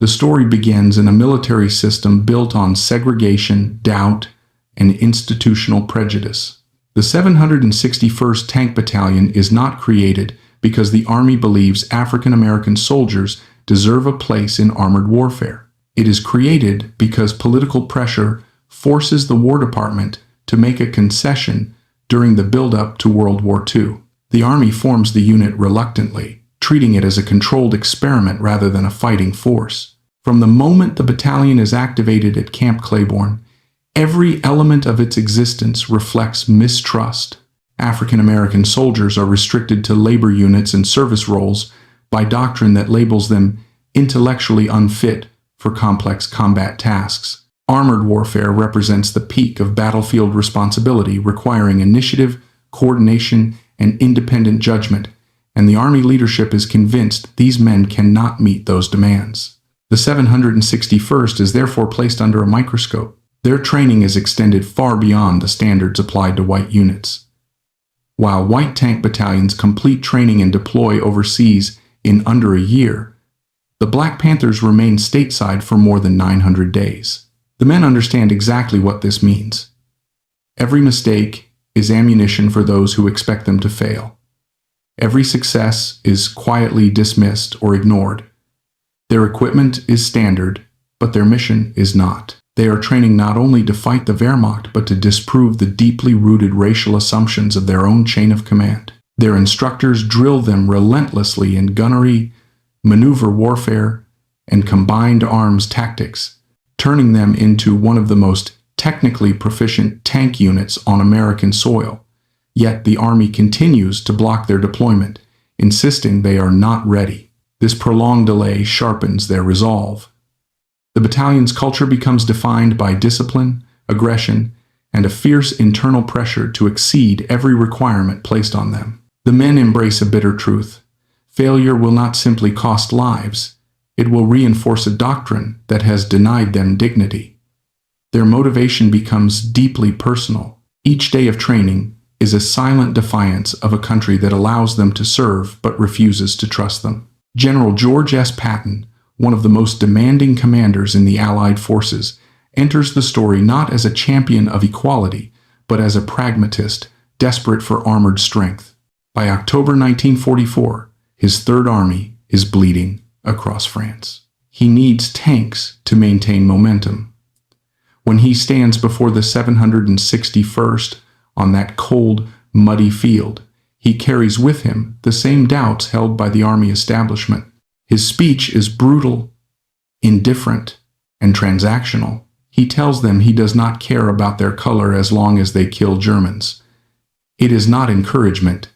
The story begins in a military system built on segregation, doubt, and institutional prejudice. The 761st Tank Battalion is not created because the Army believes African American soldiers deserve a place in armored warfare. It is created because political pressure forces the War Department to make a concession during the build-up to World War II. The Army forms the unit reluctantly, treating it as a controlled experiment rather than a fighting force. From the moment the battalion is activated at Camp Claiborne, every element of its existence reflects mistrust. African American soldiers are restricted to labor units and service roles by doctrine that labels them intellectually unfit for complex combat tasks. Armored warfare represents the peak of battlefield responsibility, requiring initiative, coordination, and independent judgment, and the Army leadership is convinced these men cannot meet those demands. The 761st is therefore placed under a microscope. Their training is extended far beyond the standards applied to white units. While white tank battalions complete training and deploy overseas in under a year, the Black Panthers remain stateside for more than 900 days. The men understand exactly what this means. Every mistake is ammunition for those who expect them to fail. Every success is quietly dismissed or ignored. Their equipment is standard, but their mission is not. They are training not only to fight the Wehrmacht, but to disprove the deeply rooted racial assumptions of their own chain of command. Their instructors drill them relentlessly in gunnery, maneuver warfare, and combined arms tactics, turning them into one of the most technically proficient tank units on American soil. Yet the Army continues to block their deployment, insisting they are not ready. This prolonged delay sharpens their resolve. The battalion's culture becomes defined by discipline, aggression, and a fierce internal pressure to exceed every requirement placed on them. The men embrace a bitter truth. Failure will not simply cost lives, it will reinforce a doctrine that has denied them dignity. Their motivation becomes deeply personal. Each day of training is a silent defiance of a country that allows them to serve but refuses to trust them. General George S. Patton, one of the most demanding commanders in the Allied forces, enters the story not as a champion of equality, but as a pragmatist, desperate for armored strength. By October 1944, his Third Army is bleeding across France. He needs tanks to maintain momentum. When he stands before the 761st on that cold, muddy field, he carries with him the same doubts held by the Army establishment. His speech is brutal, indifferent, and transactional. He tells them he does not care about their color as long as they kill Germans. It is not encouragement.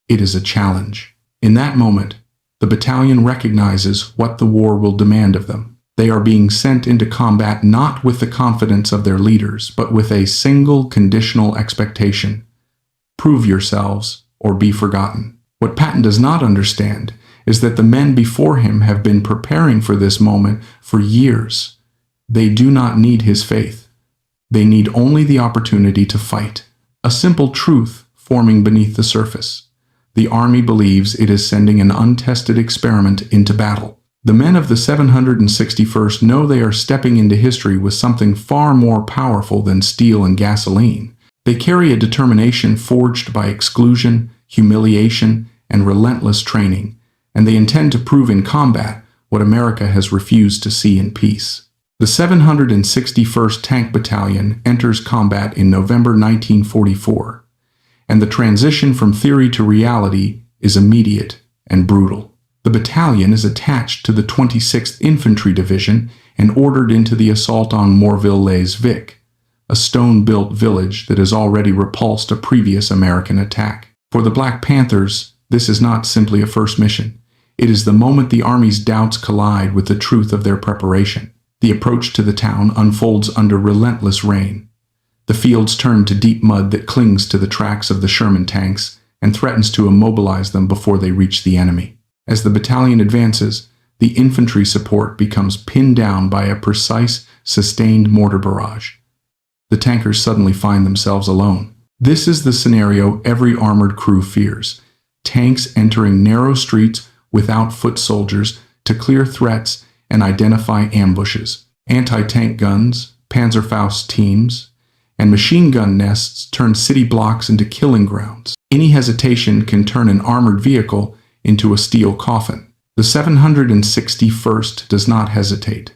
It is a challenge. In that moment, the battalion recognizes what the war will demand of them. They are being sent into combat not with the confidence of their leaders, but with a single conditional expectation: prove yourselves or be forgotten. What Patton does not understand is that the men before him have been preparing for this moment for years. They do not need his faith. They need only the opportunity to fight. A simple truth forming beneath the surface. The Army believes it is sending an untested experiment into battle. The men of the 761st know they are stepping into history with something far more powerful than steel and gasoline. They carry a determination forged by exclusion, humiliation, and relentless training, and they intend to prove in combat what America has refused to see in peace. The 761st Tank Battalion enters combat in November 1944, and the transition from theory to reality is immediate and brutal. The battalion is attached to the 26th Infantry Division and ordered into the assault on Morville-lès-Vic, a stone-built village that has already repulsed a previous American attack. For the Black Panthers, this is not simply a first mission. It is the moment the Army's doubts collide with the truth of their preparation. The approach to the town unfolds under relentless rain. The fields turn to deep mud that clings to the tracks of the Sherman tanks and threatens to immobilize them before they reach the enemy. As the battalion advances, the infantry support becomes pinned down by a precise, sustained mortar barrage. The tankers suddenly find themselves alone. This is the scenario every armored crew fears: tanks entering narrow streets without foot soldiers to clear threats and identify ambushes. Anti-tank guns, Panzerfaust teams, and machine gun nests turn city blocks into killing grounds. Any hesitation can turn an armored vehicle into a steel coffin. The 761st does not hesitate.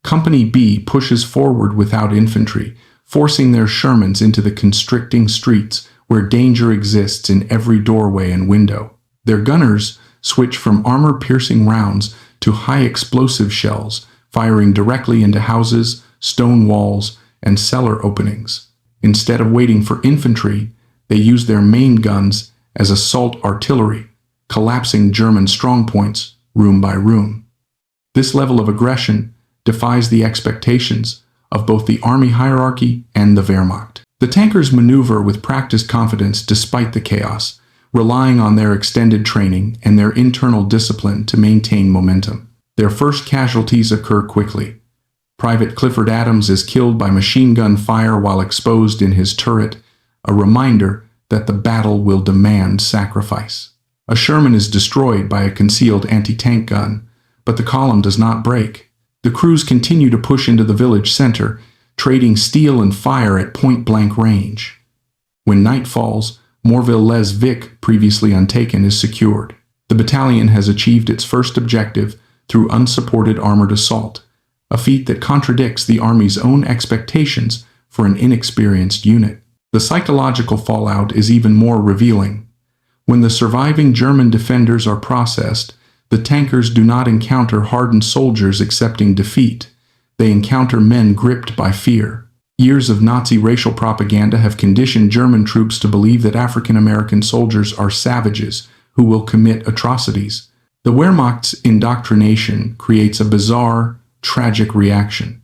Company B pushes forward without infantry, forcing their Shermans into the constricting streets where danger exists in every doorway and window. Their gunners switch from armor-piercing rounds to high-explosive shells, firing directly into houses, stone walls, and cellar openings. Instead of waiting for infantry, they use their main guns as assault artillery, collapsing German strongpoints room by room. This level of aggression defies the expectations of both the army hierarchy and the Wehrmacht. The tankers maneuver with practiced confidence despite the chaos, relying on their extended training and their internal discipline to maintain momentum. Their first casualties occur quickly. Private Clifford Adams is killed by machine gun fire while exposed in his turret, a reminder that the battle will demand sacrifice. A Sherman is destroyed by a concealed anti-tank gun, but the column does not break. The crews continue to push into the village center, trading steel and fire at point-blank range. When night falls, Morville-lès-Vic, previously untaken, is secured. The battalion has achieved its first objective through unsupported armored assault, a feat that contradicts the Army's own expectations for an inexperienced unit. The psychological fallout is even more revealing. When the surviving German defenders are processed, the tankers do not encounter hardened soldiers accepting defeat. They encounter men gripped by fear. Years of Nazi racial propaganda have conditioned German troops to believe that African American soldiers are savages who will commit atrocities. The Wehrmacht's indoctrination creates a bizarre, tragic reaction.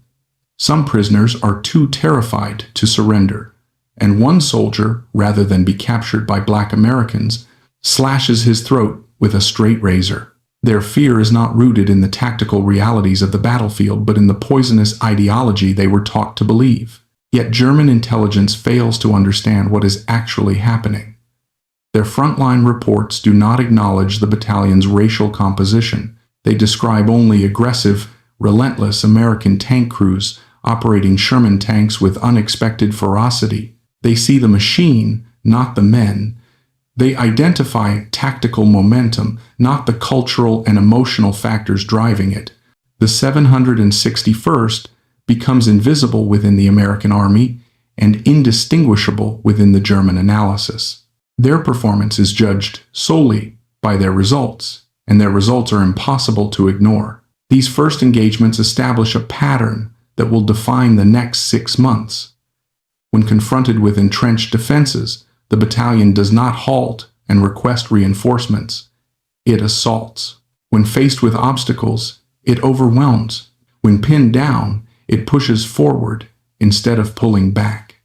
Some prisoners are too terrified to surrender, and one soldier, rather than be captured by black Americans, slashes his throat with a straight razor. Their fear is not rooted in the tactical realities of the battlefield, but in the poisonous ideology they were taught to believe. Yet German intelligence fails to understand what is actually happening. Their frontline reports do not acknowledge the battalion's racial composition. They describe only aggressive, relentless American tank crews operating Sherman tanks with unexpected ferocity. They see the machine, not the men. They identify tactical momentum, not the cultural and emotional factors driving it. The 761st becomes invisible within the American Army and indistinguishable within the German analysis. Their performance is judged solely by their results, and their results are impossible to ignore. These first engagements establish a pattern that will define the next 6 months. When confronted with entrenched defenses, the battalion does not halt and request reinforcements. It assaults. When faced with obstacles, it overwhelms. When pinned down, it pushes forward instead of pulling back.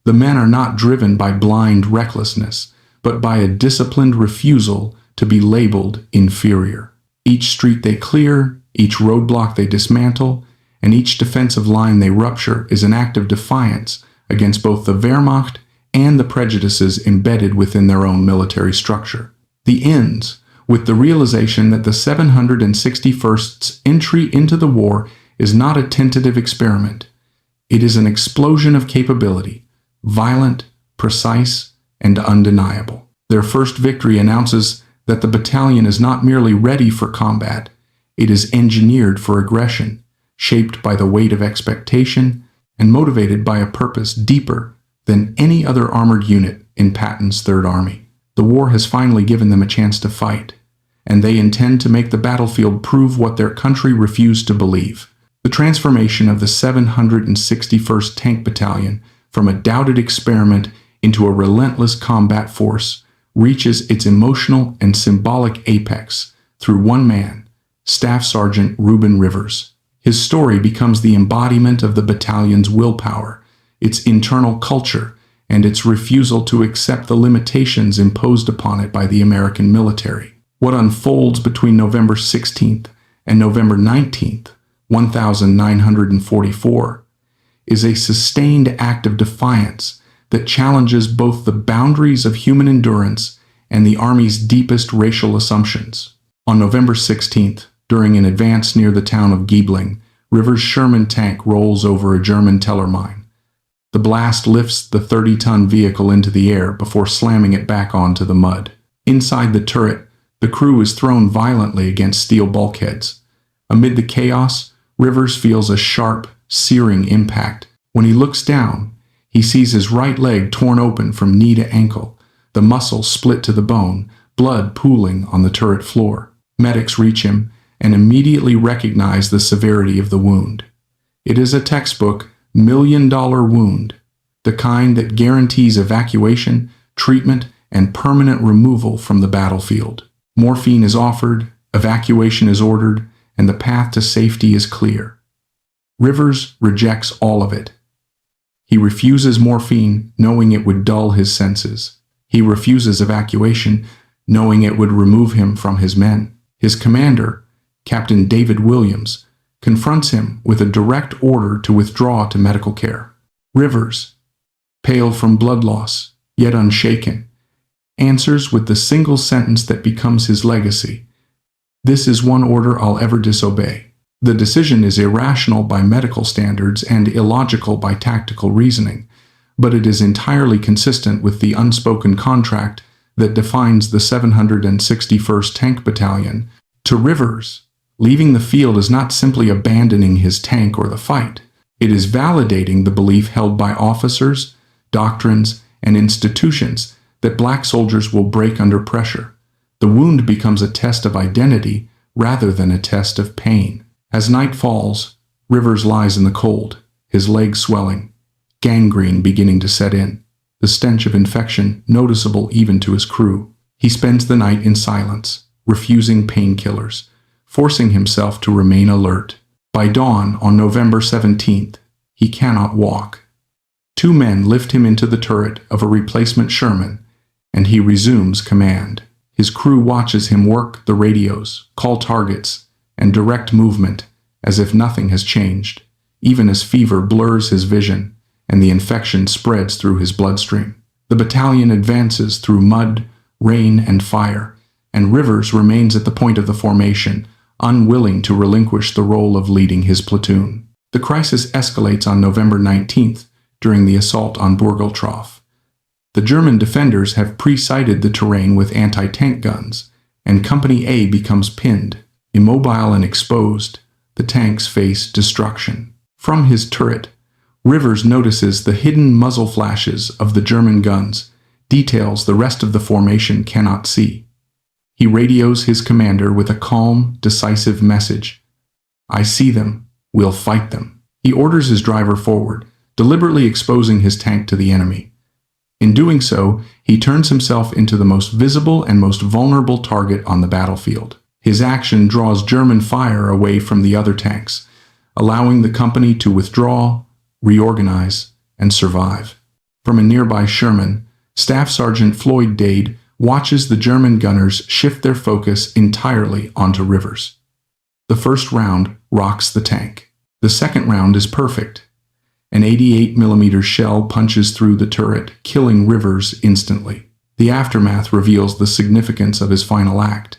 The men are not driven by blind recklessness, but by a disciplined refusal to be labeled inferior. Each street they clear, each roadblock they dismantle, and each defensive line they rupture is an act of defiance against both the Wehrmacht and the prejudices embedded within their own military structure. The ends with the realization that the 761st's entry into the war is not a tentative experiment. It is an explosion of capability, violent, precise, and undeniable. Their first victory announces that the battalion is not merely ready for combat, it is engineered for aggression, shaped by the weight of expectation, and motivated by a purpose deeper than any other armored unit in Patton's Third Army. The war has finally given them a chance to fight, and they intend to make the battlefield prove what their country refused to believe. The transformation of the 761st Tank Battalion from a doubted experiment into a relentless combat force reaches its emotional and symbolic apex through one man, Staff Sergeant Reuben Rivers. His story becomes the embodiment of the battalion's willpower, its internal culture, and its refusal to accept the limitations imposed upon it by the American military. What unfolds between November 16th and November 19th, 1944, is a sustained act of defiance that challenges both the boundaries of human endurance and the Army's deepest racial assumptions. On November 16th, during an advance near the town of Giebling, Rivers' Sherman tank rolls over a German Teller mine. The blast lifts the 30-ton vehicle into the air before slamming it back onto the mud. Inside the turret, the crew is thrown violently against steel bulkheads. Amid the chaos, Rivers feels a sharp, searing impact. When he looks down, he sees his right leg torn open from knee to ankle, the muscle split to the bone, blood pooling on the turret floor. Medics reach him and immediately recognize the severity of the wound. It is a textbook million-dollar wound, the kind that guarantees evacuation, treatment, and permanent removal from the battlefield. Morphine is offered, evacuation is ordered, and the path to safety is clear. Rivers rejects all of it. He refuses morphine, knowing it would dull his senses. He refuses evacuation, knowing it would remove him from his men. His commander, Captain David Williams, confronts him with a direct order to withdraw to medical care. Rivers, pale from blood loss, yet unshaken, answers with the single sentence that becomes his legacy: "This is one order I'll ever disobey." The decision is irrational by medical standards and illogical by tactical reasoning, but it is entirely consistent with the unspoken contract that defines the 761st Tank Battalion. To Rivers, leaving the field is not simply abandoning his tank or the fight. It is validating the belief held by officers, doctrines, and institutions that black soldiers will break under pressure. The wound becomes a test of identity rather than a test of pain. As night falls, Rivers lies in the cold, his legs swelling, gangrene beginning to set in, the stench of infection noticeable even to his crew. He spends the night in silence, refusing painkillers, forcing himself to remain alert. By dawn on November 17th, he cannot walk. 2 men lift him into the turret of a replacement Sherman, and he resumes command. His crew watches him work the radios, call targets, and direct movement as if nothing has changed, even as fever blurs his vision and the infection spreads through his bloodstream. The battalion advances through mud, rain, and fire, and Rivers remains at the point of the formation, unwilling to relinquish the role of leading his platoon. The crisis escalates on November 19th during the assault on Bourgaltroff. The German defenders have pre-sighted the terrain with anti-tank guns, and Company A becomes pinned. Immobile and exposed, the tanks face destruction. From his turret, Rivers notices the hidden muzzle flashes of the German guns, details the rest of the formation cannot see. He radios his commander with a calm, decisive message: "I see them, we'll fight them." He orders his driver forward, deliberately exposing his tank to the enemy. In doing so, he turns himself into the most visible and most vulnerable target on the battlefield. His action draws German fire away from the other tanks, allowing the company to withdraw, reorganize, and survive. From a nearby Sherman, Staff Sergeant Floyd Dade watches the German gunners shift their focus entirely onto Rivers. The first round rocks the tank. The second round is perfect. An 88mm shell punches through the turret, killing Rivers instantly. The aftermath reveals the significance of his final act.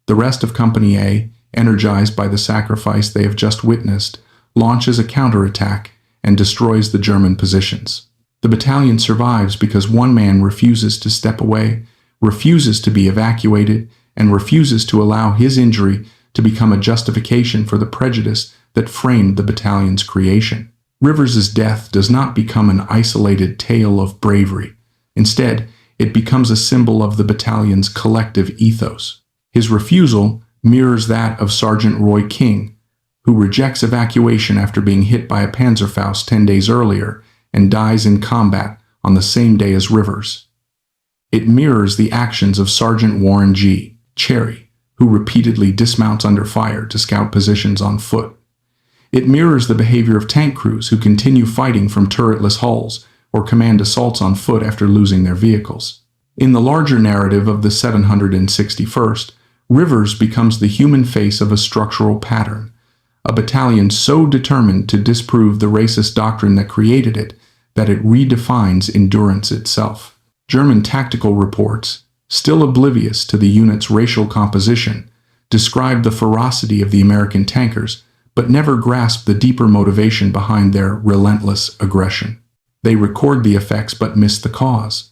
The rest of Company A, energized by the sacrifice they have just witnessed, launches a counterattack and destroys the German positions. The battalion survives because one man refuses to step away, refuses to be evacuated, and refuses to allow his injury to become a justification for the prejudice that framed the battalion's creation. Rivers' death does not become an isolated tale of bravery. Instead, it becomes a symbol of the battalion's collective ethos. His refusal mirrors that of Sergeant Roy King, who rejects evacuation after being hit by a Panzerfaust 10 days earlier and dies in combat on the same day as Rivers. It mirrors the actions of Sergeant Warren G. Cherry, who repeatedly dismounts under fire to scout positions on foot. It mirrors the behavior of tank crews who continue fighting from turretless hulls or command assaults on foot after losing their vehicles. In the larger narrative of the 761st, Rivers becomes the human face of a structural pattern, a battalion so determined to disprove the racist doctrine that created it that it redefines endurance itself. German tactical reports, still oblivious to the unit's racial composition, describe the ferocity of the American tankers, but never grasp the deeper motivation behind their relentless aggression. They record the effects but miss the cause.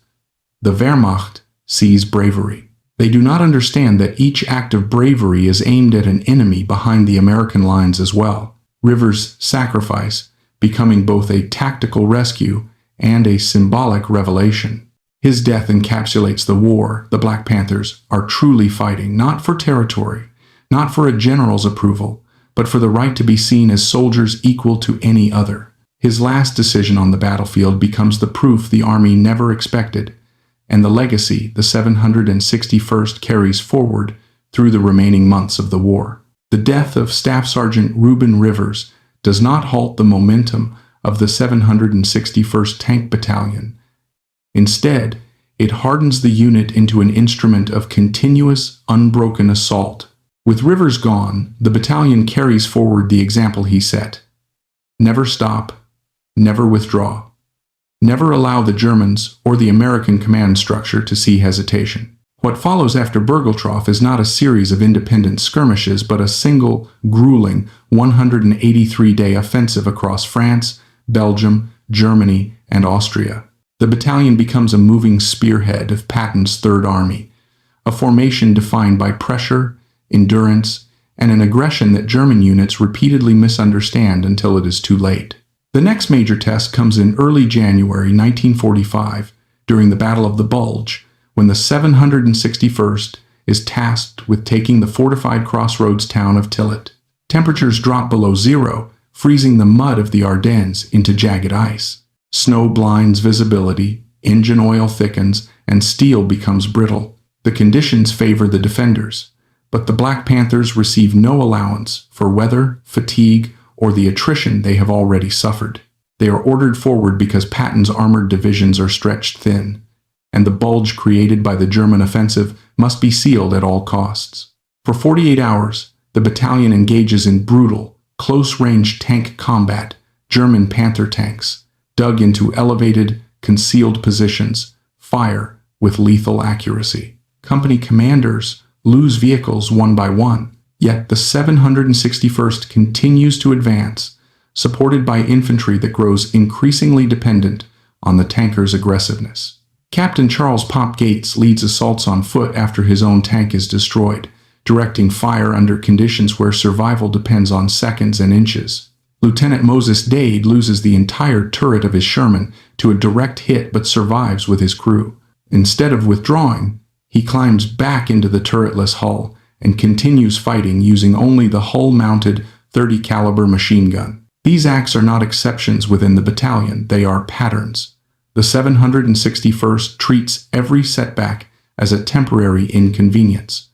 The Wehrmacht sees bravery. They do not understand that each act of bravery is aimed at an enemy behind the American lines as well. Rivers' sacrifice becoming both a tactical rescue and a symbolic revelation. His death encapsulates the war. The Black Panthers are truly fighting, not for territory, not for a general's approval, but for the right to be seen as soldiers equal to any other. His last decision on the battlefield becomes the proof the Army never expected, and the legacy the 761st carries forward through the remaining months of the war. The death of Staff Sergeant Reuben Rivers does not halt the momentum of the 761st Tank Battalion. Instead, it hardens the unit into an instrument of continuous, unbroken assault. With Rivers gone, the battalion carries forward the example he set. Never stop, never withdraw. Never allow the Germans or the American command structure to see hesitation. What follows after Bourgaltroff is not a series of independent skirmishes, but a single, grueling, 183-day offensive across France, Belgium, Germany, and Austria. The battalion becomes a moving spearhead of Patton's Third Army, a formation defined by pressure, endurance, and an aggression that German units repeatedly misunderstand until it is too late. The next major test comes in early January 1945, during the Battle of the Bulge, when the 761st is tasked with taking the fortified crossroads town of Tillet. Temperatures drop below zero, freezing the mud of the Ardennes into jagged ice. Snow blinds visibility, engine oil thickens, and steel becomes brittle. The conditions favor the defenders, but the Black Panthers receive no allowance for weather, fatigue, or the attrition they have already suffered. They are ordered forward because Patton's armored divisions are stretched thin, and the bulge created by the German offensive must be sealed at all costs. For 48 hours, the battalion engages in brutal, close-range tank combat. German Panther tanks, dug into elevated, concealed positions, fire with lethal accuracy. Company commanders lose vehicles one by one, yet the 761st continues to advance, supported by infantry that grows increasingly dependent on the tankers' aggressiveness. Captain Charles "Pop" Gates leads assaults on foot after his own tank is destroyed, directing fire under conditions where survival depends on seconds and inches. Lieutenant Moses Dade loses the entire turret of his Sherman to a direct hit but survives with his crew. Instead of withdrawing, he climbs back into the turretless hull and continues fighting using only the hull-mounted .30 caliber machine gun. These acts are not exceptions within the battalion, they are patterns. The 761st treats every setback as a temporary inconvenience.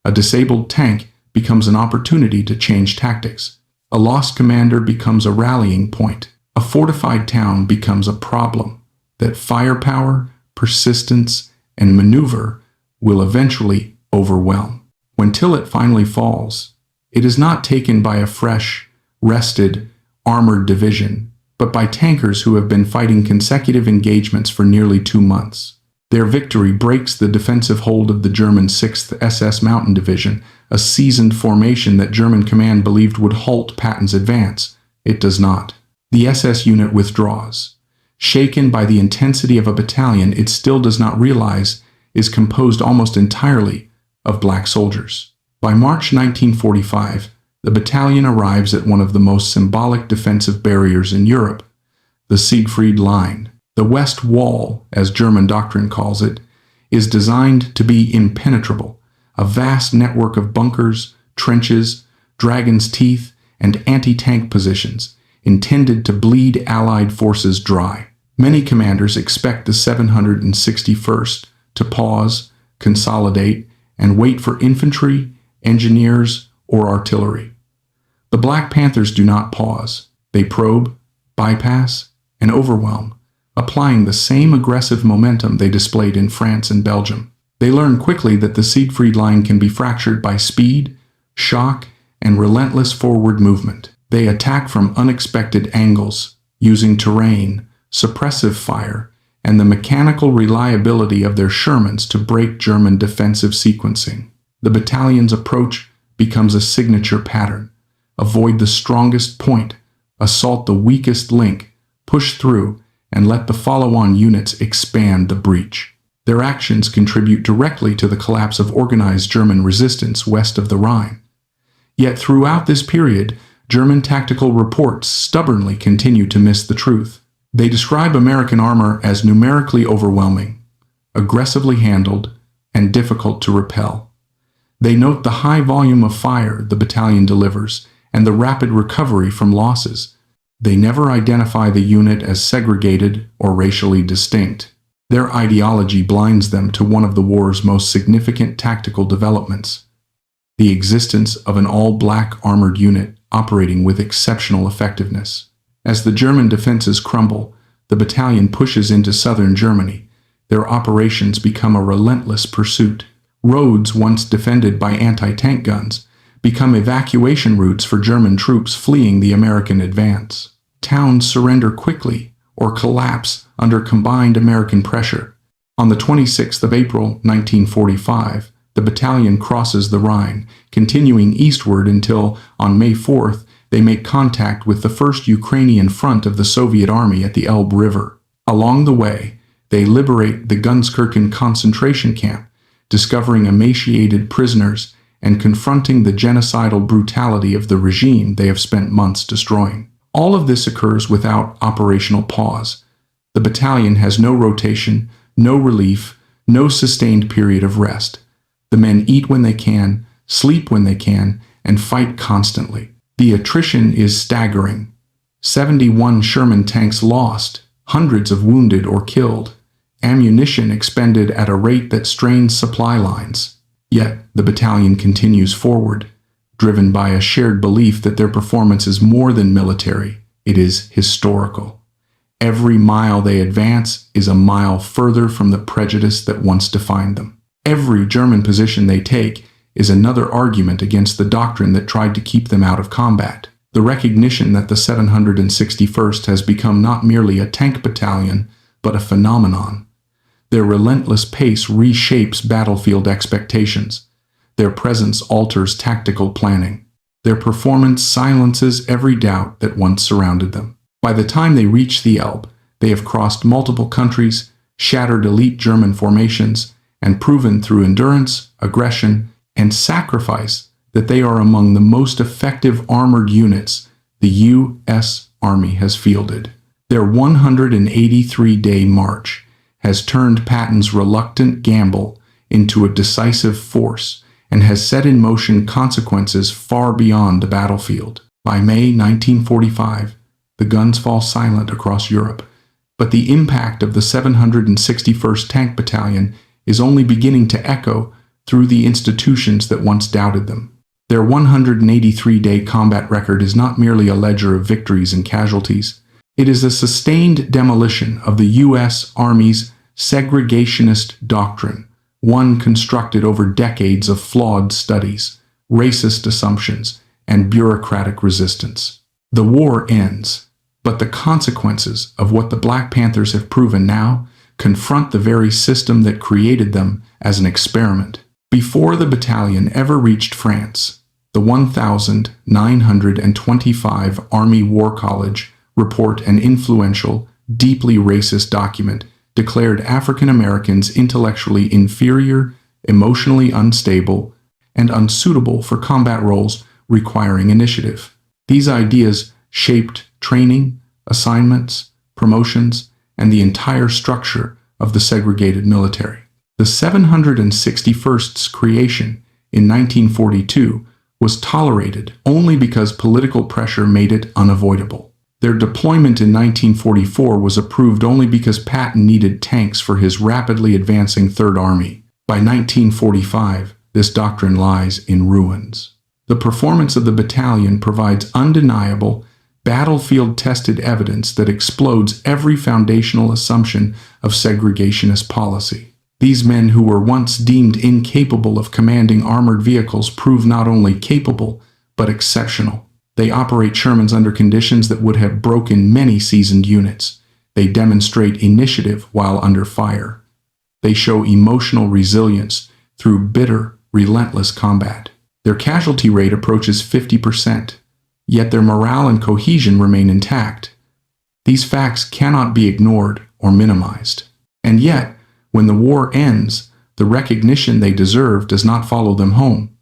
A disabled tank becomes an opportunity to change tactics. A lost commander becomes a rallying point. A fortified town becomes a problem that firepower, persistence, and maneuver will eventually overwhelm. When Tillet finally falls, it is not taken by a fresh, rested, armored division, but by tankers who have been fighting consecutive engagements for nearly 2 months. Their victory breaks the defensive hold of the German 6th SS Mountain Division, a seasoned formation that German command believed would halt Patton's advance. It does not. The SS unit withdraws. Shaken by the intensity of a battalion it still does not realize is composed almost entirely of black soldiers. By March 1945, the battalion arrives at one of the most symbolic defensive barriers in Europe, the Siegfried Line. The West Wall, as German doctrine calls it, is designed to be impenetrable, a vast network of bunkers, trenches, dragon's teeth, and anti-tank positions, intended to bleed Allied forces dry. Many commanders expect the 761st to pause, consolidate, and wait for infantry, engineers, or artillery. The Black Panthers do not pause. They probe, bypass, and overwhelm, applying the same aggressive momentum they displayed in France and Belgium. They learn quickly that the Siegfried Line can be fractured by speed, shock, and relentless forward movement. They attack from unexpected angles, using terrain, suppressive fire, and the mechanical reliability of their Shermans to break German defensive sequencing. The battalion's approach becomes a signature pattern. Avoid the strongest point, assault the weakest link, push through, and let the follow-on units expand the breach. Their actions contribute directly to the collapse of organized German resistance west of the Rhine. Yet throughout this period, German tactical reports stubbornly continue to miss the truth. They describe American armor as numerically overwhelming, aggressively handled, and difficult to repel. They note the high volume of fire the battalion delivers and the rapid recovery from losses. They never identify the unit as segregated or racially distinct. Their ideology blinds them to one of the war's most significant tactical developments: the existence of an all-black armored unit operating with exceptional effectiveness. As the German defenses crumble, the battalion pushes into southern Germany. Their operations become a relentless pursuit. Roads once defended by anti-tank guns become evacuation routes for German troops fleeing the American advance. Towns surrender quickly or collapse under combined American pressure. On the 26th of April, 1945, the battalion crosses the Rhine, continuing eastward until, on May 4th, they make contact with the 1st Ukrainian front of the Soviet Army at the Elbe River. Along the way, they liberate the Gunskirchen concentration camp, discovering emaciated prisoners and confronting the genocidal brutality of the regime they have spent months destroying. All of this occurs without operational pause. The battalion has no rotation, no relief, no sustained period of rest. The men eat when they can, sleep when they can, and fight constantly. The attrition is staggering. 71 Sherman tanks lost, hundreds of wounded or killed, ammunition expended at a rate that strains supply lines. Yet, the battalion continues forward, driven by a shared belief that their performance is more than military, it is historical. Every mile they advance is a mile further from the prejudice that once defined them. Every German position they take is another argument against the doctrine that tried to keep them out of combat. The recognition that the 761st has become not merely a tank battalion, but a phenomenon. Their relentless pace reshapes battlefield expectations. Their presence alters tactical planning. Their performance silences every doubt that once surrounded them. By the time they reach the Elbe, they have crossed multiple countries, shattered elite German formations, and proven through endurance, aggression, and sacrifice that they are among the most effective armored units the U.S. Army has fielded. Their 183-day march has turned Patton's reluctant gamble into a decisive force and has set in motion consequences far beyond the battlefield. By May 1945, the guns fall silent across Europe, but the impact of the 761st Tank Battalion is only beginning to echo through the institutions that once doubted them. Their 183-day combat record is not merely a ledger of victories and casualties. It is a sustained demolition of the U.S. Army's segregationist doctrine, one constructed over decades of flawed studies, racist assumptions, and bureaucratic resistance. The war ends, but the consequences of what the Black Panthers have proven now confront the very system that created them as an experiment. Before the battalion ever reached France, the 1925 Army War College report, an influential, deeply racist document, declared African Americans intellectually inferior, emotionally unstable, and unsuitable for combat roles requiring initiative. These ideas shaped training, assignments, promotions, and the entire structure of the segregated military. The 761st's creation in 1942 was tolerated only because political pressure made it unavoidable. Their deployment in 1944 was approved only because Patton needed tanks for his rapidly advancing Third Army. By 1945, this doctrine lies in ruins. The performance of the battalion provides undeniable, battlefield-tested evidence that explodes every foundational assumption of segregationist policy. These men who were once deemed incapable of commanding armored vehicles prove not only capable, but exceptional. They operate Shermans under conditions that would have broken many seasoned units. They demonstrate initiative while under fire. They show emotional resilience through bitter, relentless combat. Their casualty rate approaches 50%, yet their morale and cohesion remain intact. These facts cannot be ignored or minimized. And yet, when the war ends, the recognition they deserve does not follow them home.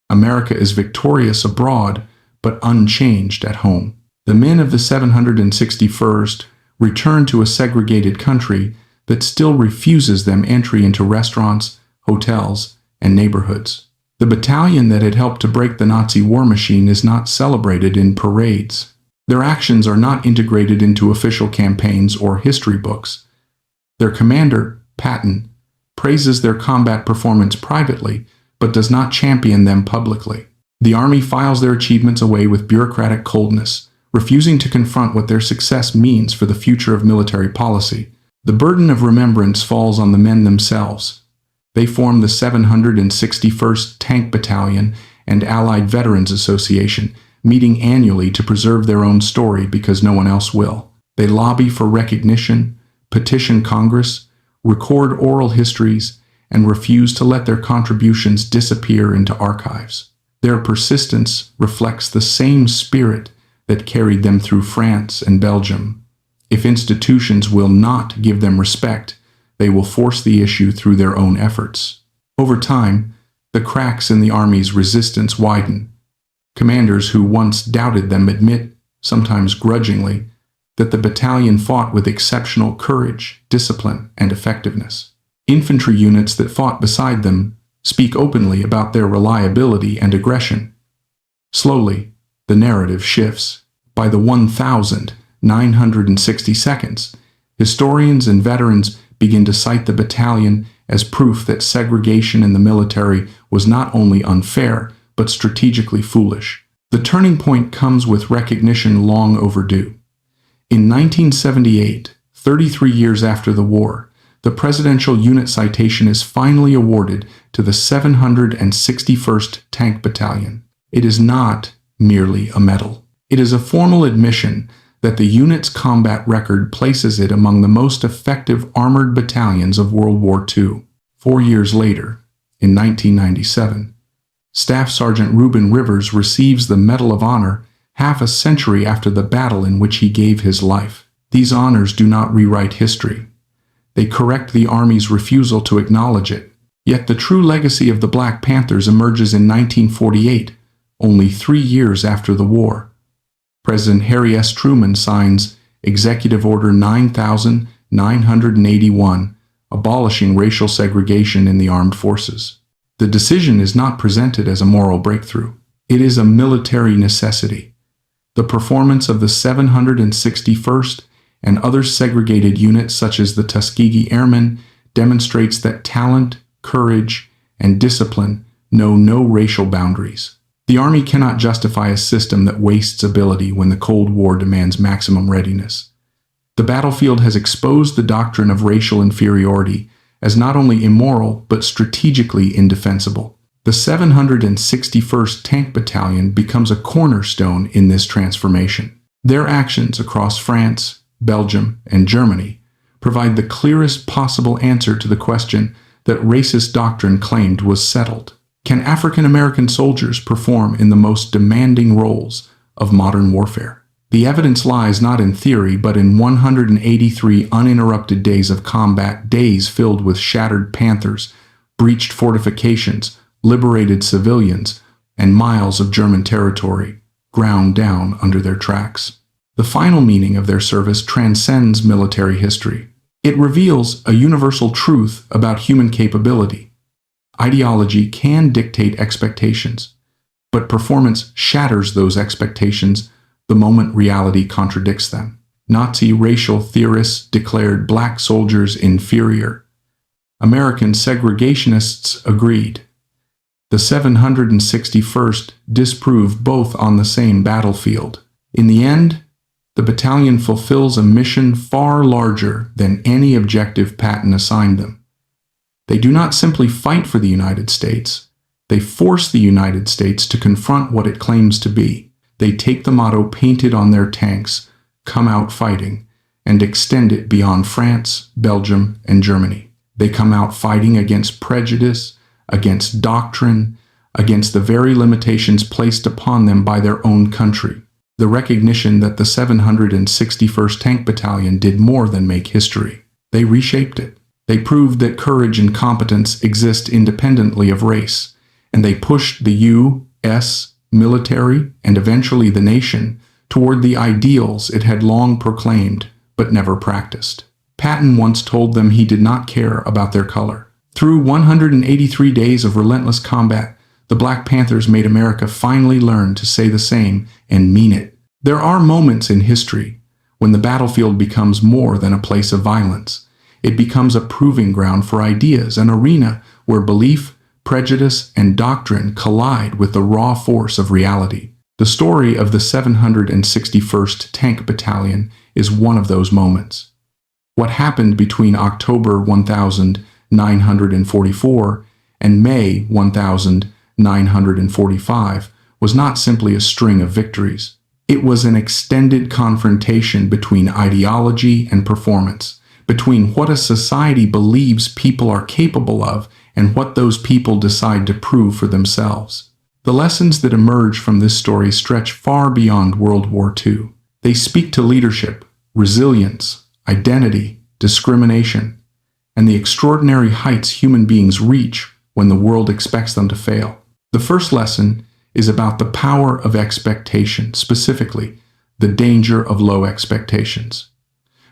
America is victorious abroad, but unchanged at home. The men of the 761st return to a segregated country that still refuses them entry into restaurants, hotels, and neighborhoods. The battalion that had helped to break the Nazi war machine is not celebrated in parades. Their actions are not integrated into official campaigns or history books. Their commander, Patton, praises their combat performance privately, but does not champion them publicly. The Army files their achievements away with bureaucratic coldness, refusing to confront what their success means for the future of military policy. The burden of remembrance falls on the men themselves. They form the 761st Tank Battalion and Allied Veterans Association, meeting annually to preserve their own story because no one else will. They lobby for recognition, petition Congress, record oral histories, and refuse to let their contributions disappear into archives. Their persistence reflects the same spirit that carried them through France and Belgium. If institutions will not give them respect, they will force the issue through their own efforts. Over time, the cracks in the Army's resistance widen. Commanders who once doubted them admit, sometimes grudgingly, that the battalion fought with exceptional courage, discipline, and effectiveness. Infantry units that fought beside them speak openly about their reliability and aggression. Slowly, the narrative shifts. By the 1,962nd, historians and veterans begin to cite the battalion as proof that segregation in the military was not only unfair, but strategically foolish. The turning point comes with recognition long overdue. In 1978, 33 years after the war, the Presidential Unit Citation is finally awarded to the 761st Tank Battalion. It is not merely a medal. It is a formal admission that the unit's combat record places it among the most effective armored battalions of World War II. 4 years later, in 1997, Staff Sergeant Reuben receives the Medal of Honor half a century after the battle in which he gave his life. These honors do not rewrite history. They correct the Army's refusal to acknowledge it. Yet the true legacy of the Black Panthers emerges in 1948, only 3 years after the war. President Harry S. Truman signs Executive Order 9981, abolishing racial segregation in the armed forces. The decision is not presented as a moral breakthrough. It is a military necessity. The performance of the 761st and other segregated units such as the Tuskegee Airmen demonstrates that talent, courage, and discipline know no racial boundaries. The Army cannot justify a system that wastes ability when the Cold War demands maximum readiness. The battlefield has exposed the doctrine of racial inferiority as not only immoral but strategically indefensible. The 761st Tank Battalion becomes a cornerstone in this transformation. Their actions across France, Belgium, and Germany provide the clearest possible answer to the question that racist doctrine claimed was settled. Can African American soldiers perform in the most demanding roles of modern warfare? The evidence lies not in theory but in 183 uninterrupted days of combat, days filled with shattered Panthers, breached fortifications, liberated civilians, and miles of German territory ground down under their tracks. The final meaning of their service transcends military history. It reveals a universal truth about human capability. Ideology can dictate expectations, but performance shatters those expectations the moment reality contradicts them. Nazi racial theorists declared black soldiers inferior. American segregationists agreed. The 761st disproved both on the same battlefield. In the end, the battalion fulfills a mission far larger than any objective Patton assigned them. They do not simply fight for the United States. They force the United States to confront what it claims to be. They take the motto painted on their tanks, "Come out fighting," and extend it beyond France, Belgium, and Germany. They come out fighting against prejudice, against doctrine, against the very limitations placed upon them by their own country. The recognition that the 761st Tank Battalion did more than make history. They reshaped it. They proved that courage and competence exist independently of race, and they pushed the U.S. military and eventually the nation toward the ideals it had long proclaimed but never practiced. Patton once told them he did not care about their color. Through 183 days of relentless combat, the Black Panthers made America finally learn to say the same and mean it. There are moments in history when the battlefield becomes more than a place of violence. It becomes a proving ground for ideas, an arena where belief, prejudice, and doctrine collide with the raw force of reality. The story of the 761st Tank Battalion is one of those moments. What happened between October 1944 and May 1945 was not simply a string of victories. It was an extended confrontation between ideology and performance, between what a society believes people are capable of and what those people decide to prove for themselves. The lessons that emerge from this story stretch far beyond World War II. They speak to leadership, resilience, identity, discrimination, and the extraordinary heights human beings reach when the world expects them to fail. The first lesson is about the power of expectation, specifically, the danger of low expectations.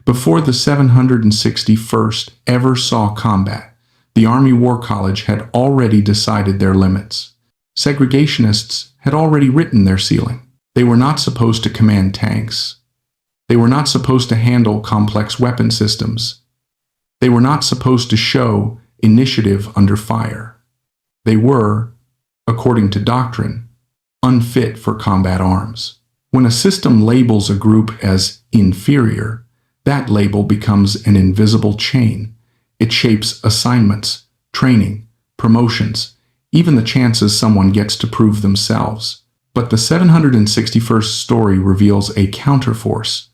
Before the 761st ever saw combat, the Army War College had already decided their limits. Segregationists had already written their ceiling. They were not supposed to command tanks. They were not supposed to handle complex weapon systems. They were not supposed to show initiative under fire. They were, according to doctrine, unfit for combat arms. When a system labels a group as inferior, that label becomes an invisible chain. It shapes assignments, training, promotions, even the chances someone gets to prove themselves. But the 761st story reveals a counterforce.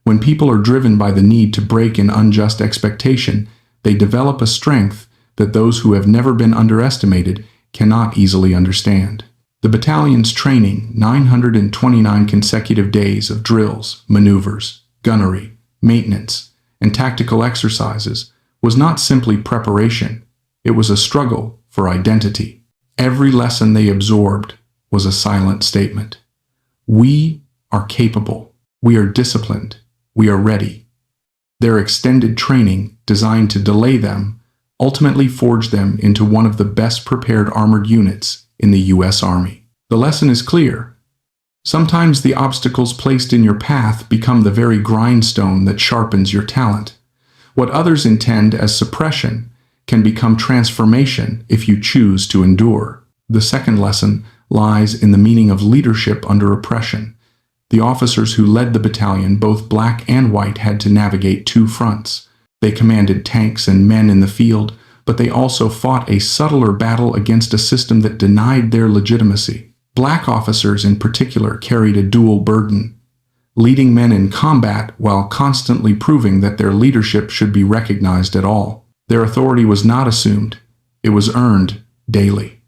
When people are driven by the need to break an unjust expectation, they develop a strength that those who have never been underestimated cannot easily understand. The battalion's training, 929 consecutive days of drills, maneuvers, gunnery, maintenance, and tactical exercises, was not simply preparation. It was a struggle for identity. Every lesson they absorbed was a silent statement. We are capable. We are disciplined. We are ready. Their extended training, designed to delay them, ultimately forged them into one of the best prepared armored units in the U.S. Army. The lesson is clear. Sometimes the obstacles placed in your path become the very grindstone that sharpens your talent. What others intend as suppression can become transformation if you choose to endure. The second lesson lies in the meaning of leadership under oppression. The officers who led the battalion, both black and white, had to navigate two fronts. They commanded tanks and men in the field, but they also fought a subtler battle against a system that denied their legitimacy. Black officers in particular carried a dual burden, leading men in combat while constantly proving that their leadership should be recognized at all. Their authority was not assumed, it was earned daily.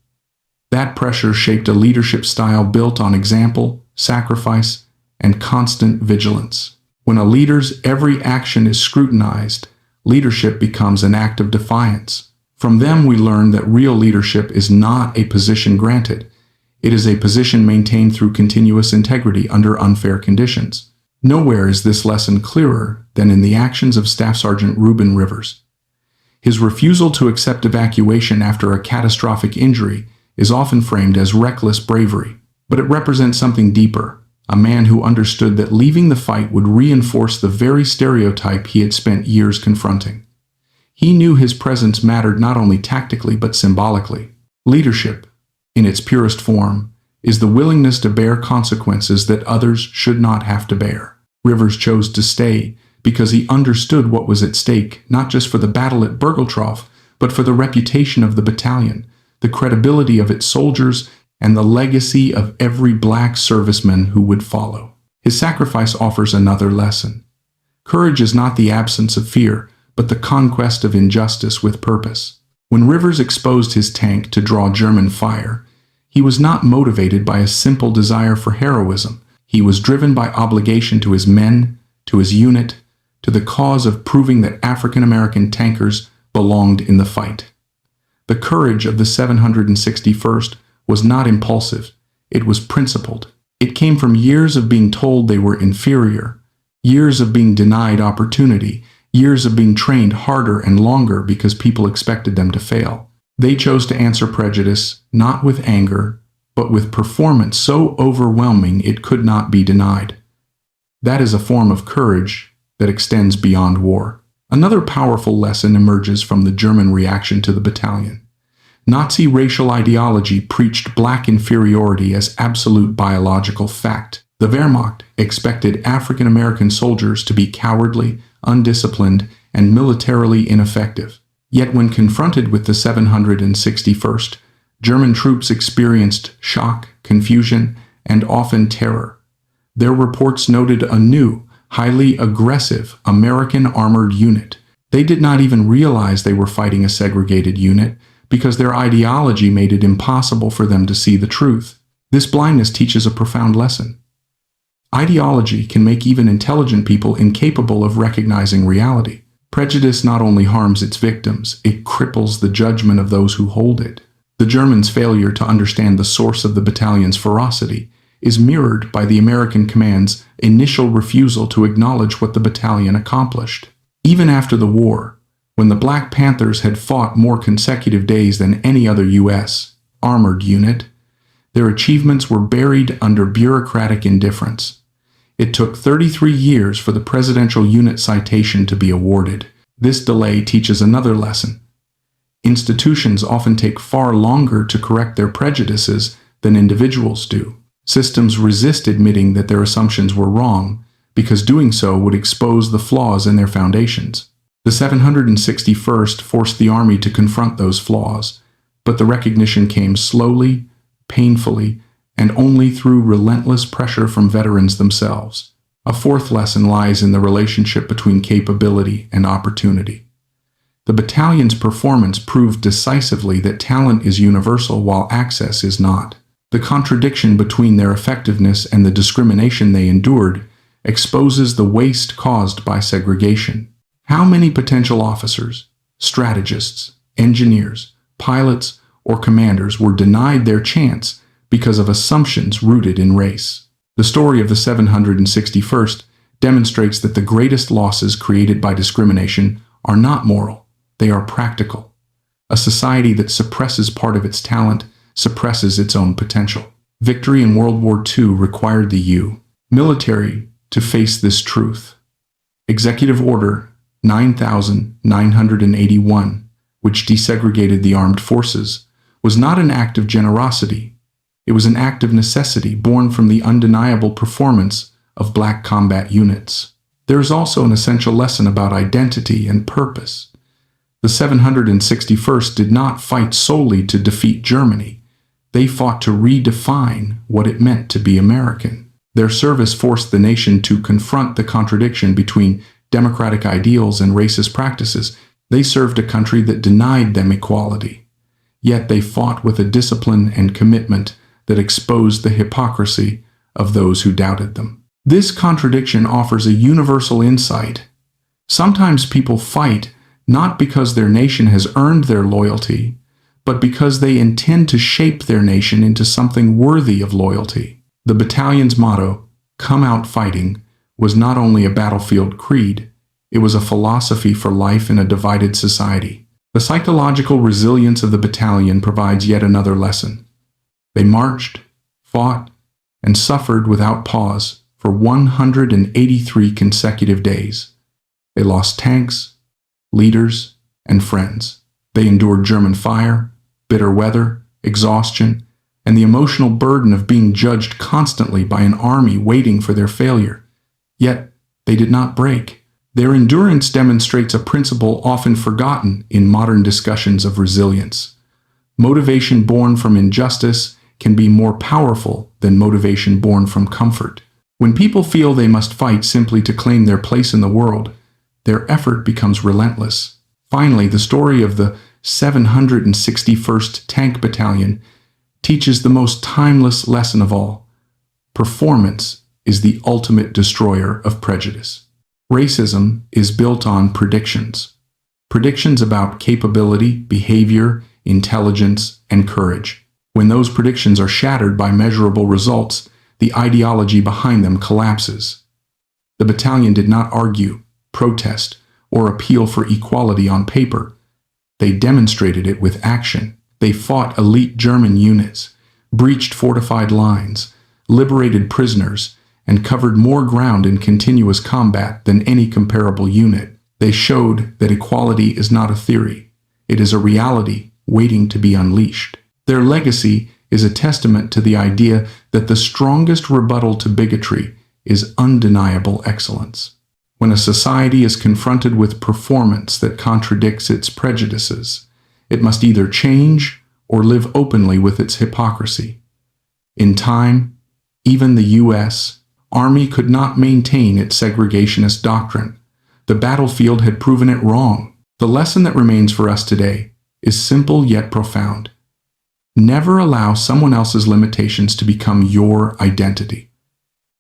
That pressure shaped a leadership style built on example, sacrifice, and constant vigilance. When a leader's every action is scrutinized, leadership becomes an act of defiance. From them we learn that real leadership is not a position granted. It is a position maintained through continuous integrity under unfair conditions. Nowhere is this lesson clearer than in the actions of Staff Sergeant Reuben Rivers. His refusal to accept evacuation after a catastrophic injury is often framed as reckless bravery, but it represents something deeper. A man who understood that leaving the fight would reinforce the very stereotype he had spent years confronting. He knew his presence mattered not only tactically but symbolically. Leadership, in its purest form, is the willingness to bear consequences that others should not have to bear. Rivers chose to stay because he understood what was at stake, not just for the battle at Bourgaltroff, but for the reputation of the battalion, the credibility of its soldiers, and the legacy of every black serviceman who would follow. His sacrifice offers another lesson. Courage is not the absence of fear, but the conquest of injustice with purpose. When Rivers exposed his tank to draw German fire, He was not motivated by a simple desire for heroism. He was driven by obligation to his men, to his unit, to the cause of proving that African American tankers belonged in the fight. The courage of the 761st was not impulsive, it was principled. It came from years of being told they were inferior, years of being denied opportunity, years of being trained harder and longer because people expected them to fail. They chose to answer prejudice, not with anger, but with performance so overwhelming it could not be denied. That is a form of courage that extends beyond war. Another powerful lesson emerges from the German reaction to the battalion. Nazi racial ideology preached black inferiority as absolute biological fact. The Wehrmacht expected African American soldiers to be cowardly, undisciplined, and militarily ineffective. Yet when confronted with the 761st, German troops experienced shock, confusion, and often terror. Their reports noted a new, highly aggressive American armored unit. They did not even realize they were fighting a segregated unit because their ideology made it impossible for them to see the truth. This blindness teaches a profound lesson. Ideology can make even intelligent people incapable of recognizing reality. Prejudice not only harms its victims, it cripples the judgment of those who hold it. The Germans' failure to understand the source of the battalion's ferocity is mirrored by the American command's initial refusal to acknowledge what the battalion accomplished. Even after the war, when the Black Panthers had fought more consecutive days than any other U.S. armored unit, their achievements were buried under bureaucratic indifference. It took 33 years for the Presidential Unit Citation to be awarded. This delay teaches another lesson. Institutions often take far longer to correct their prejudices than individuals do. Systems resist admitting that their assumptions were wrong, because doing so would expose the flaws in their foundations. The 761st forced the Army to confront those flaws, but the recognition came slowly, painfully, and only through relentless pressure from veterans themselves. A fourth lesson lies in the relationship between capability and opportunity. The battalion's performance proved decisively that talent is universal while access is not. The contradiction between their effectiveness and the discrimination they endured exposes the waste caused by segregation. How many potential officers, strategists, engineers, pilots, or commanders were denied their chance because of assumptions rooted in race? The story of the 761st demonstrates that the greatest losses created by discrimination are not moral, they are practical. A society that suppresses part of its talent suppresses its own potential. Victory in World War II required the U.S. military to face this truth. Executive Order 9981, which desegregated the armed forces, was not an act of generosity. It was an act of necessity born from the undeniable performance of black combat units. There is also an essential lesson about identity and purpose. The 761st did not fight solely to defeat Germany. They fought to redefine what it meant to be American. Their service forced the nation to confront the contradiction between democratic ideals and racist practices. They served a country that denied them equality. Yet they fought with a discipline and commitment that exposed the hypocrisy of those who doubted them. This contradiction offers a universal insight. Sometimes people fight not because their nation has earned their loyalty, but because they intend to shape their nation into something worthy of loyalty. The battalion's motto, "Come out fighting," was not only a battlefield creed, it was a philosophy for life in a divided society. The psychological resilience of the battalion provides yet another lesson. They marched, fought, and suffered without pause for 183 consecutive days. They lost tanks, leaders, and friends. They endured German fire, bitter weather, exhaustion, and the emotional burden of being judged constantly by an army waiting for their failure. Yet, they did not break. Their endurance demonstrates a principle often forgotten in modern discussions of resilience. Motivation born from injustice can be more powerful than motivation born from comfort. When people feel they must fight simply to claim their place in the world, their effort becomes relentless. Finally, the story of the 761st Tank Battalion teaches the most timeless lesson of all. Performance is the ultimate destroyer of prejudice. Racism is built on predictions. Predictions about capability, behavior, intelligence, and courage. When those predictions are shattered by measurable results, the ideology behind them collapses. The battalion did not argue, protest, or appeal for equality on paper. They demonstrated it with action. They fought elite German units, breached fortified lines, liberated prisoners, and covered more ground in continuous combat than any comparable unit. They showed that equality is not a theory. It is a reality waiting to be unleashed. Their legacy is a testament to the idea that the strongest rebuttal to bigotry is undeniable excellence. When a society is confronted with performance that contradicts its prejudices, it must either change or live openly with its hypocrisy. In time, even the U.S. Army could not maintain its segregationist doctrine. The battlefield had proven it wrong. The lesson that remains for us today is simple yet profound. Never allow someone else's limitations to become your identity.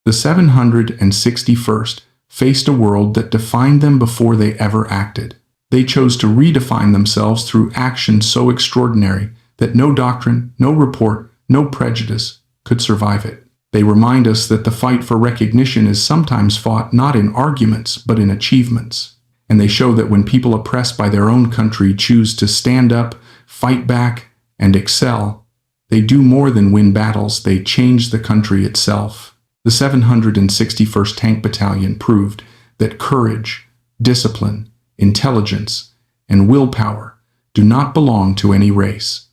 The 761st faced a world that defined them before they ever acted. They chose to redefine themselves through action so extraordinary that no doctrine, no report, no prejudice could survive it. They remind us that the fight for recognition is sometimes fought not in arguments but in achievements. And they show that when people oppressed by their own country choose to stand up, fight back, and excel, they do more than win battles, they change the country itself. The 761st Tank Battalion proved that courage, discipline, intelligence, and willpower do not belong to any race.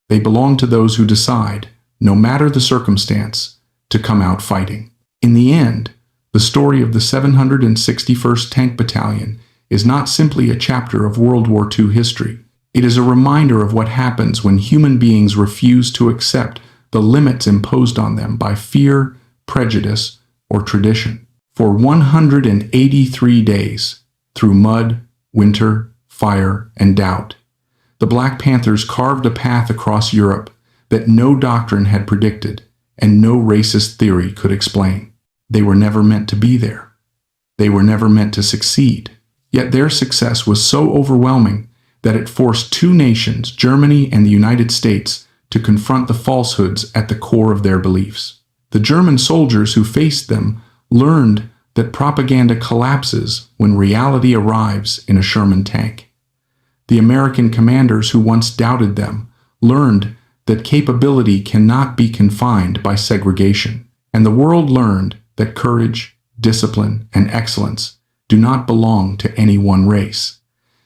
They belong to those who decide, no matter the circumstance, to come out fighting. In the end, the story of the 761st Tank Battalion is not simply a chapter of World War II history. It is a reminder of what happens when human beings refuse to accept the limits imposed on them by fear, prejudice, or tradition. For 183 days, through mud, winter, fire, and doubt, the Black Panthers carved a path across Europe that no doctrine had predicted and no racist theory could explain. They were never meant to be there. They were never meant to succeed. Yet their success was so overwhelming that it forced two nations, Germany and the United States, to confront the falsehoods at the core of their beliefs. The German soldiers who faced them learned that propaganda collapses when reality arrives in a Sherman tank. The American commanders who once doubted them learned that capability cannot be confined by segregation, and the world learned that courage, discipline, and excellence do not belong to any one race.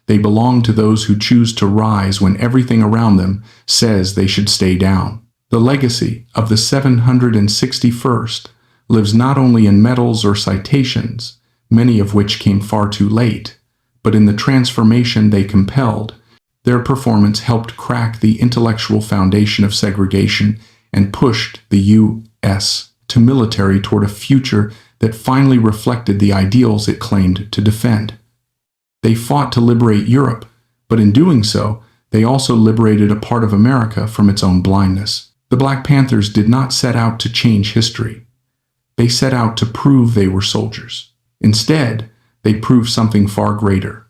They belong to those who choose to rise when everything around them says they should stay down. The legacy of the 761st lives not only in medals or citations, many of which came far too late, but in the transformation they compelled. Their performance helped crack the intellectual foundation of segregation and pushed the U.S. to military toward a future that finally reflected the ideals it claimed to defend. They fought to liberate Europe, but in doing so, they also liberated a part of America from its own blindness. The Black Panthers did not set out to change history. They set out to prove they were soldiers. Instead, they proved something far greater: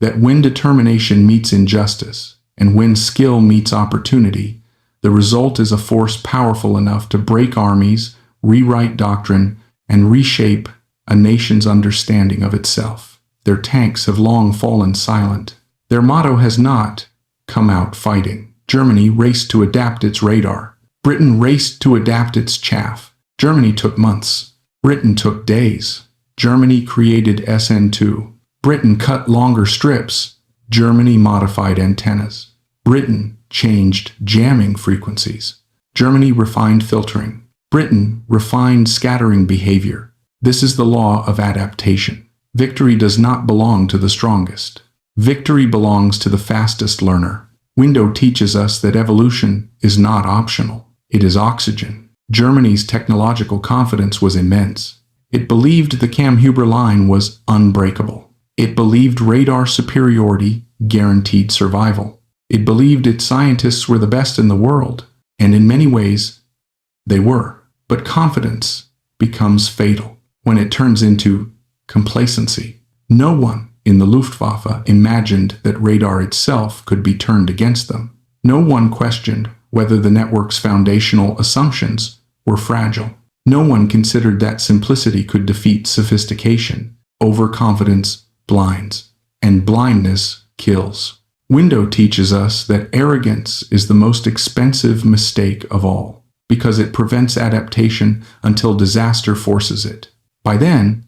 that when determination meets injustice, and when skill meets opportunity, the result is a force powerful enough to break armies, rewrite doctrine, and reshape a nation's understanding of itself. Their tanks have long fallen silent. Their motto has not come out fighting. Germany raced to adapt its radar. Britain raced to adapt its chaff. Germany took months. Britain took days. Germany created SN2. Britain cut longer strips. Germany modified antennas. Britain changed jamming frequencies. Germany refined filtering. Britain refined scattering behavior. This is the law of adaptation. Victory does not belong to the strongest. Victory belongs to the fastest learner. Window teaches us that evolution is not optional. It is oxygen. Germany's technological confidence was immense. It believed the Kammhuber line was unbreakable. It believed radar superiority guaranteed survival. It believed its scientists were the best in the world. And in many ways, they were. But confidence becomes fatal when it turns into complacency. No one in the Luftwaffe imagined that radar itself could be turned against them. No one questioned whether the network's foundational assumptions were fragile. No one considered that simplicity could defeat sophistication. Overconfidence blinds, and blindness kills. Window teaches us that arrogance is the most expensive mistake of all, because it prevents adaptation until disaster forces it. By then,